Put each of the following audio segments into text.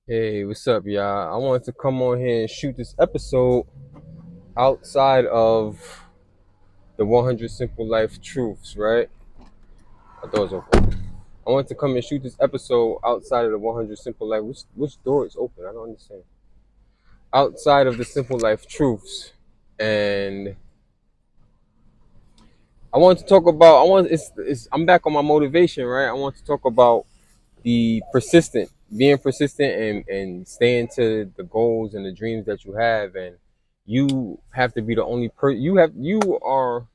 Hey, what's up, y'all? I wanted to come on here and shoot this episode outside of the 100 Simple Life Truths, right? I thought it was open. I wanted to come and shoot this episode outside of the 100 Simple Life. Which door is open? I don't understand. Outside of the Simple Life Truths, and I wanted to talk about. I'm back on my motivation, right? I want to talk about the persistent, being persistent and staying to the goals and the dreams that you have, and you have to be the only you are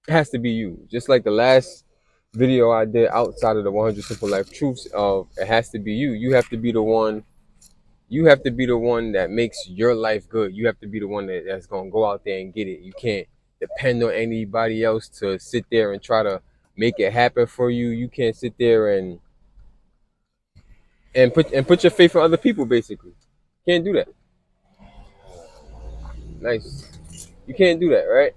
it has to be you, just like the last video I did outside of the 100 Simple Life Truths. Of it has to be you. You have to be the one. You have to be the one that makes your life good. You have to be the one that's going to go out there and get it. You can't depend on anybody else to sit there and try to make it happen for you. You can't sit there and put your faith in other people. Basically, can't do that. Nice. You can't do that, right?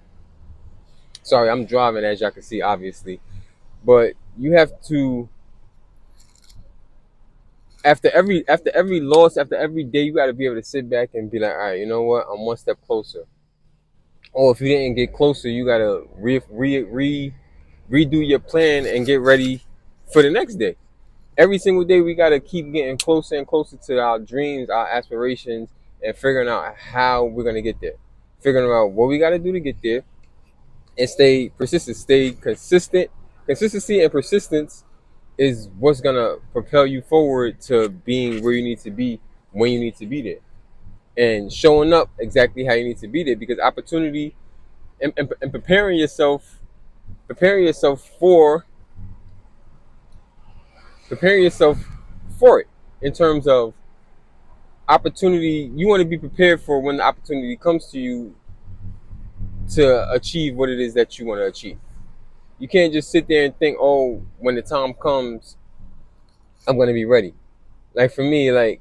Sorry, I'm driving, as y'all can see, obviously. But you have to, after every loss, after every day, you got to be able to sit back and be like, all right, you know what? I'm one step closer. Or if you didn't get closer, you got to redo your plan and get ready for the next day. Every single day, we got to keep getting closer and closer to our dreams, our aspirations, and figuring out how we're gonna get there. Figuring out what we got to do to get there, and stay persistent, stay consistent. Consistency and persistence is what's gonna propel you forward to being where you need to be when you need to be there, and showing up exactly how you need to be there. Because opportunity and preparing yourself for preparing yourself for it in terms of opportunity. You want to be prepared for when the opportunity comes to you to achieve what it is that you want to achieve. You can't just sit there and think, oh, when the time comes, I'm gonna be ready. Like for me, like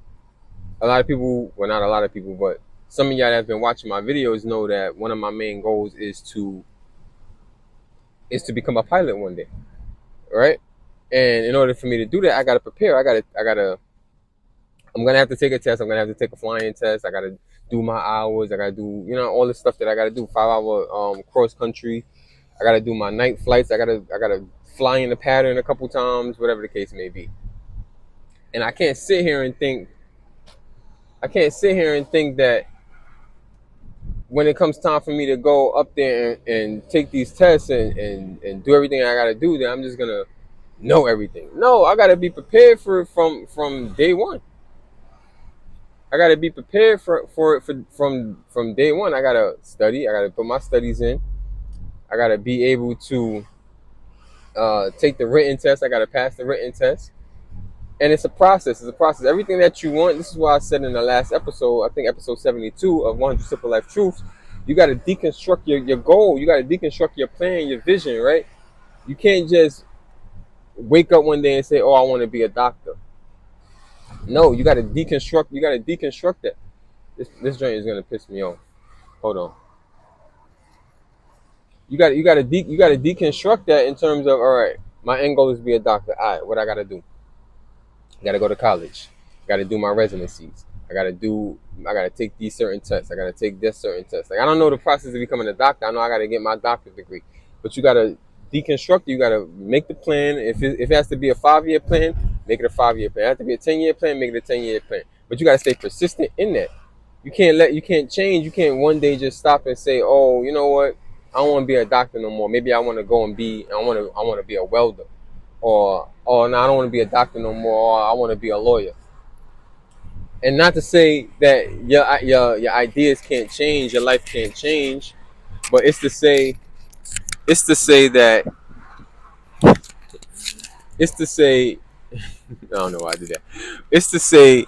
a lot of people, well, not a lot of people, but some of y'all that have been watching my videos know that one of my main goals is to become a pilot one day, right? And in order for me to do that, I gotta prepare. I'm gonna have to take a test. I'm gonna have to take a flying test. I gotta do my hours. I gotta do, all the stuff that I gotta do. 5 hour cross country. I gotta do my night flights. I gotta fly in the pattern a couple times, whatever the case may be. And I can't sit here and think that when it comes time for me to go up there and take these tests and do everything I gotta do, then I'm just gonna know everything. No, I gotta be prepared for it from day one. I gotta be prepared for it from day one. I gotta study. I gotta put my studies in. I gotta be able to take the written test. I gotta pass the written test. And it's a process. It's a process. Everything that you want. This is why I said in the last episode, I think episode 72 of 100 Simple Life Truths, you got to deconstruct your goal. You got to deconstruct your plan, your vision, right? You can't just wake up one day and say, "Oh, I want to be a doctor." No, you got to deconstruct. You got to deconstruct that. This joint is gonna piss me off. Hold on. You got to deconstruct that in terms of, all right, my end goal is to be a doctor. All right, what I got to do? I gotta go to college. I gotta do my residencies. I gotta take these certain tests. I gotta take this certain test. Like I don't know the process of becoming a doctor. I know I gotta get my doctorate degree. But you gotta deconstruct it. You gotta make the plan. If it has to be a 5 year plan, make it a 5 year plan. If it has to be a 10 year plan, make it a 10 year plan. But you gotta stay persistent in that. You can't change. You can't one day just stop and say, oh, you know what? I don't want to be a doctor no more. Maybe I want to go and I want to be a welder, or no, I don't want to be a doctor no more. Or I want to be a lawyer. And not to say that your ideas can't change, your life can't change, but it's to say that it's to say I don't know why I did that. It's to say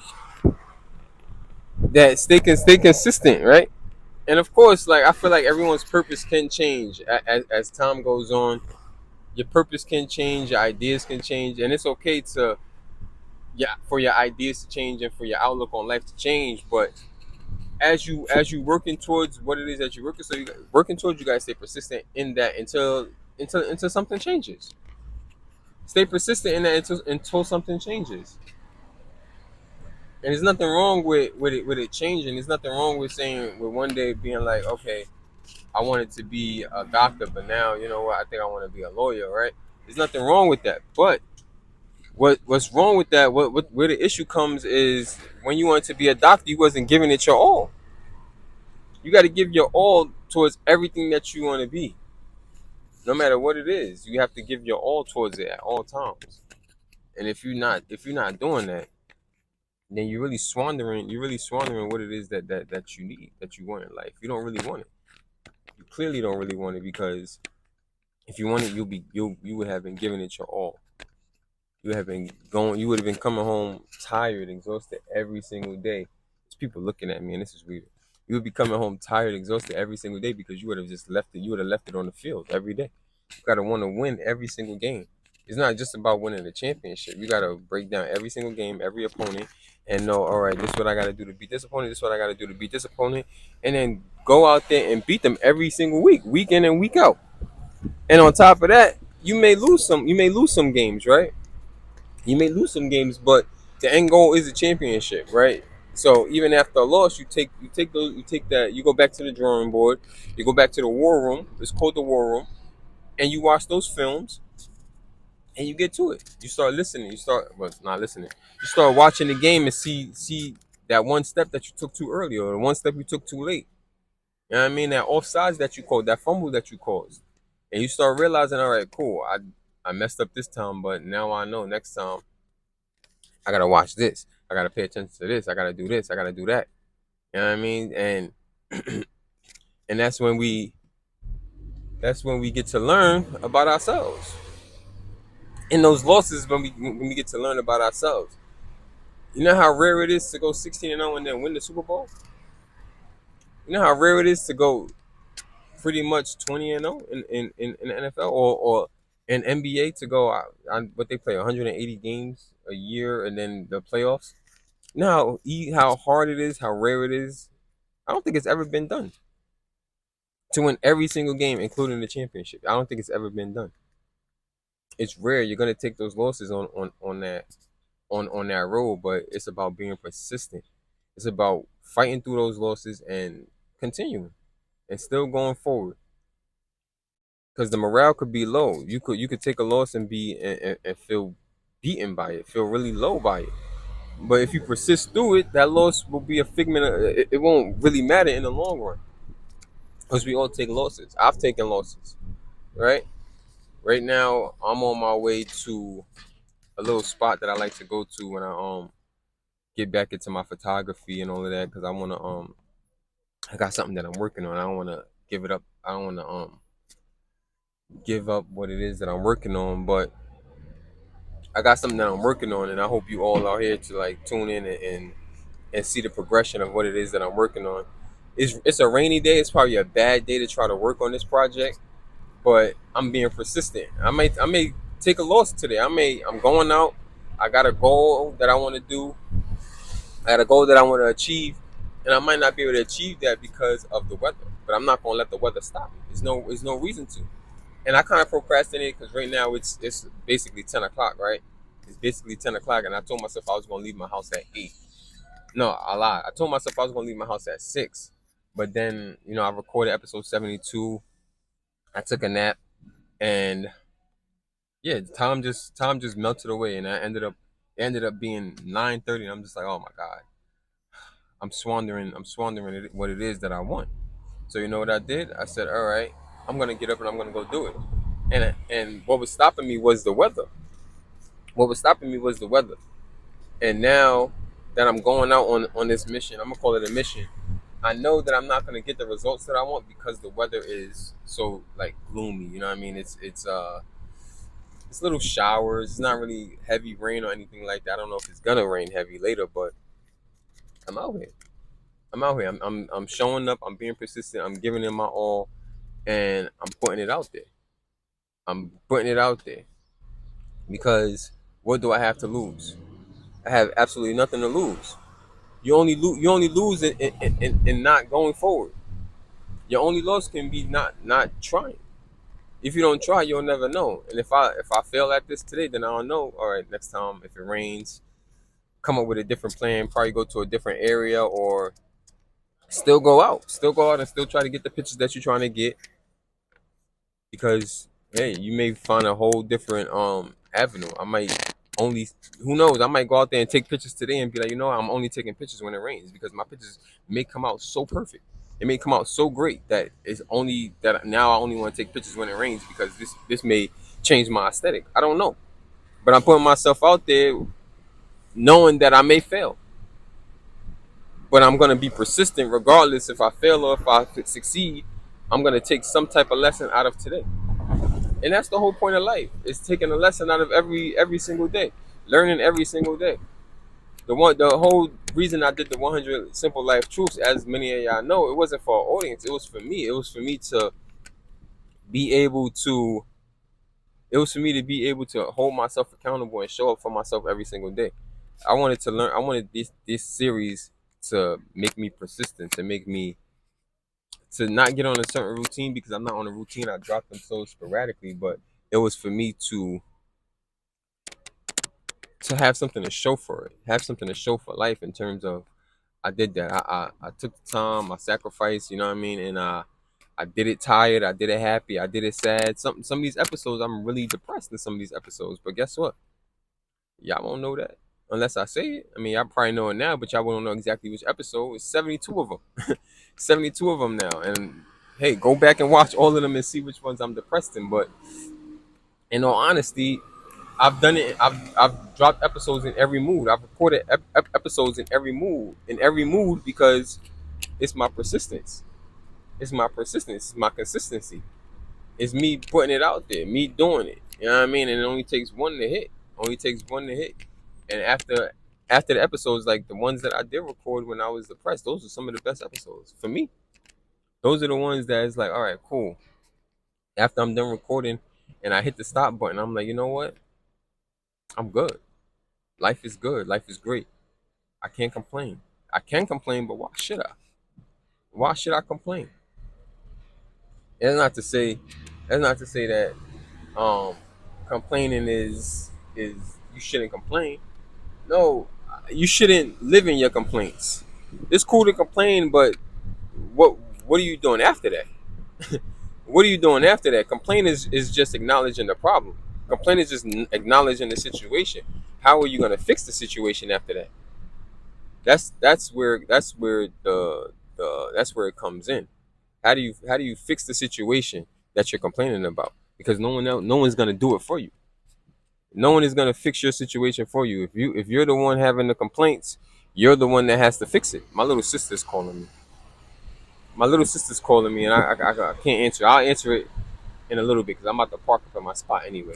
that stay consistent, right? And of course, like I feel like everyone's purpose can change as time goes on. Your purpose can change, your ideas can change, and it's okay to for your ideas to change and for your outlook on life to change. But as you working towards what it is that you're working towards, you gotta stay persistent in that until something changes. Stay persistent in that until something changes. And there's nothing wrong with it changing. There's nothing wrong with saying with one day being like, okay, I wanted to be a doctor, but now you know what? I think I want to be a lawyer, right? There's nothing wrong with that. But what's wrong with that? What where the issue comes is when you wanted to be a doctor, you wasn't giving it your all. You got to give your all towards everything that you want to be, no matter what it is. You have to give your all towards it at all times. And if you're not doing that, then you're really squandering what it is that you need, that you want in life. You don't really want it. You clearly don't really want it, because if you want it, you would have been giving it your all. You would have been coming home tired, exhausted every single day. There's people looking at me, and this is weird. You would be coming home tired, exhausted every single day, because you would have just left it. You would have left it on the field every day. You gotta want to win every single game. It's not just about winning the championship. You gotta break down every single game, every opponent, and know, all right, this is what I gotta do to beat this opponent. This is what I gotta do to beat this opponent, and then go out there and beat them every single week in and week out. And on top of that, you may lose some. You may lose some games, right? You may lose some games, but the end goal is a championship, right? So even after a loss, you go back to the drawing board, you go back to the war room. It's called the war room, and you watch those films, and you get to it. You start listening. Not listening. You start watching the game and see that one step that you took too early, or the one step you took too late. You know what I mean? That offsides that you called, that fumble that you caused, and you start realizing, all right, cool, I messed up this time, but now I know next time I gotta watch this. I gotta pay attention to this. I gotta do this. I gotta do that. You know what I mean? And and that's when we get to learn about ourselves. In those losses, when we get to learn about ourselves. You know how rare it is to go 16-0 and then win the Super Bowl? You know how rare it is to go pretty much 20-0 in the NFL, or in NBA to go on what they play 180 games a year and then the playoffs. You know how hard it is, how rare it is. I don't think it's ever been done to win every single game, including the championship. I don't think it's ever been done. It's rare. You're gonna take those losses on that road, but it's about being persistent. It's about fighting through those losses and continuing and still going forward. Because the morale could be low. You could take a loss and and feel beaten by it, feel really low by it. But if you persist through it, that loss will be a figment of it won't really matter in the long run. Because we all take losses. I've taken losses, right? Right now, I'm on my way to a little spot that I like to go to when I get back into my photography and all of that, because I got something that I'm working on. I don't want to give it up. I don't want to give up what it is that I'm working on, but I got something that I'm working on, and I hope you all are here to like tune in and see the progression of what it is that I'm working on. It's a rainy day. It's probably a bad day to try to work on this project, but I'm being persistent. I may take a loss today. I'm going out. I got a goal that I want to do. I got a goal that I want to achieve, and I might not be able to achieve that because of the weather. But I'm not going to let the weather stop me. There's no reason to. And I kind of procrastinated because right now it's basically 10 o'clock, right? It's basically 10 o'clock, and I told myself I was going to leave my house at 8. No, I lied. I told myself I was going to leave my house at 6. But then, I recorded episode 72. I took a nap, and yeah, time just melted away, and it ended up being 9:30, and I'm just like, oh my God. I'm squandering what it is that I want. So you know what I did? I said, all right, I'm gonna get up and I'm gonna go do it. And what was stopping me was the weather. What was stopping me was the weather. And now that I'm going out on this mission, I'm gonna call it a mission. I know that I'm not gonna get the results that I want because the weather is so like gloomy. You know what I mean? It's little showers. It's not really heavy rain or anything like that. I don't know if it's gonna rain heavy later, but I'm out here. I'm showing up. I'm being persistent. I'm giving it my all, and I'm putting it out there. I'm putting it out there because what do I have to lose? I have absolutely nothing to lose. You only lose in not going forward. Your only loss can be not trying. If you don't try, you'll never know. And if I fail at this today, then I don't know. All right, next time if it rains, come up with a different plan, probably go to a different area, or still go out and still try to get the pictures that you're trying to get, because hey, you may find a whole different avenue. I might only, who knows, I might go out there and take pictures today and be like, I'm only taking pictures when it rains, because my pictures may come out so perfect. It may come out so great that it's only that now I only want to take pictures when it rains, because this may change my aesthetic. I don't know. But I'm putting myself out there knowing that I may fail. But I'm gonna be persistent regardless if I fail or if I succeed. I'm gonna take some type of lesson out of today. And that's the whole point of life. Is taking a lesson out of every single day. Learning every single day. The whole reason I did the 100 simple life truths, as many of y'all know, it wasn't for our audience. It was for me. It was for me to be able to be able to hold myself accountable and show up for myself every single day. I wanted to learn. I wanted this series to make me persistent, to make me to not get on a certain routine, because I'm not on a routine. I drop them so sporadically, but it was for me to have something to show for it, have something to show for life in terms of I did that. I took the time, I sacrificed, you know what I mean, and I did it tired, I did it happy, I did it sad. Some of these episodes I'm really depressed in some of these episodes, but guess what? Y'all won't know that unless I say it. I mean, y'all probably know it now, but y'all won't know exactly which episode. It's 72 of them. 72 of them now. And hey, go back and watch all of them and see which ones I'm depressed in. But in all honesty, I've done it. I've dropped episodes in every mood. I've recorded episodes in every mood. In every mood, because it's my persistence. It's my persistence. It's my consistency. It's me putting it out there, me doing it. You know what I mean? And it only takes one to hit. Only takes one to hit. And after the episodes, like the ones that I did record when I was depressed, those are some of the best episodes for me. Those are the ones that is like, all right, cool. After I'm done recording and I hit the stop button, I'm like, you know what? I'm good. Life is good. Life is great. I can't complain. I can complain, but why should I? Why should I complain? That's not to say that um complaining is you shouldn't complain. No, you shouldn't live in your complaints. It's cool to complain, but what what are you doing after that? What are you doing after that? Complain is just acknowledging the problem. Complain is just acknowledging the situation. How are you going to fix the situation after that? That's where that's where it comes in. How do you fix the situation that you're complaining about? Because no one's going to do it for you. No one is going to fix your situation for you. If you're the one having the complaints, you're the one that has to fix it. My little sister's calling me. And I can't answer. I'll answer it in a little bit because I'm about to park up at my spot anyway.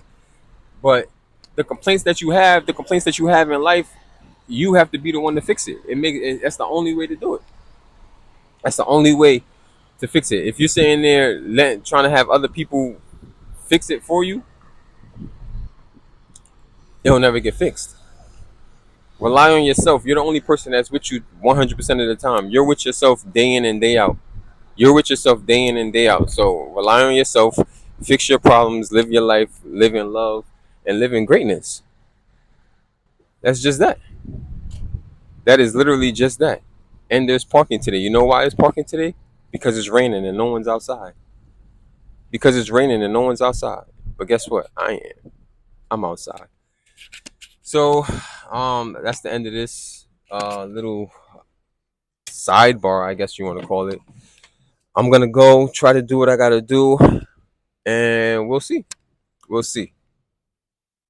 But the complaints that you have in life, you have to be the one to fix it. That's the only way to do it. That's the only way to fix it. If you're sitting there trying to have other people fix it for you, it'll never get fixed. Rely on yourself. You're the only person that's with you 100% of the time. You're with yourself day in and day out. You're with yourself day in and day out. So rely on yourself, fix your problems, live your life, live in love, and live in greatness. That's just that. That is literally just that. And there's parking today. You know why it's parking today? Because it's raining and no one's outside. Because it's raining and no one's outside. But guess what? I am. I'm outside. So, that's the end of this little sidebar, I guess you want to call it. I'm gonna go try to do what I gotta do, and we'll see. We'll see.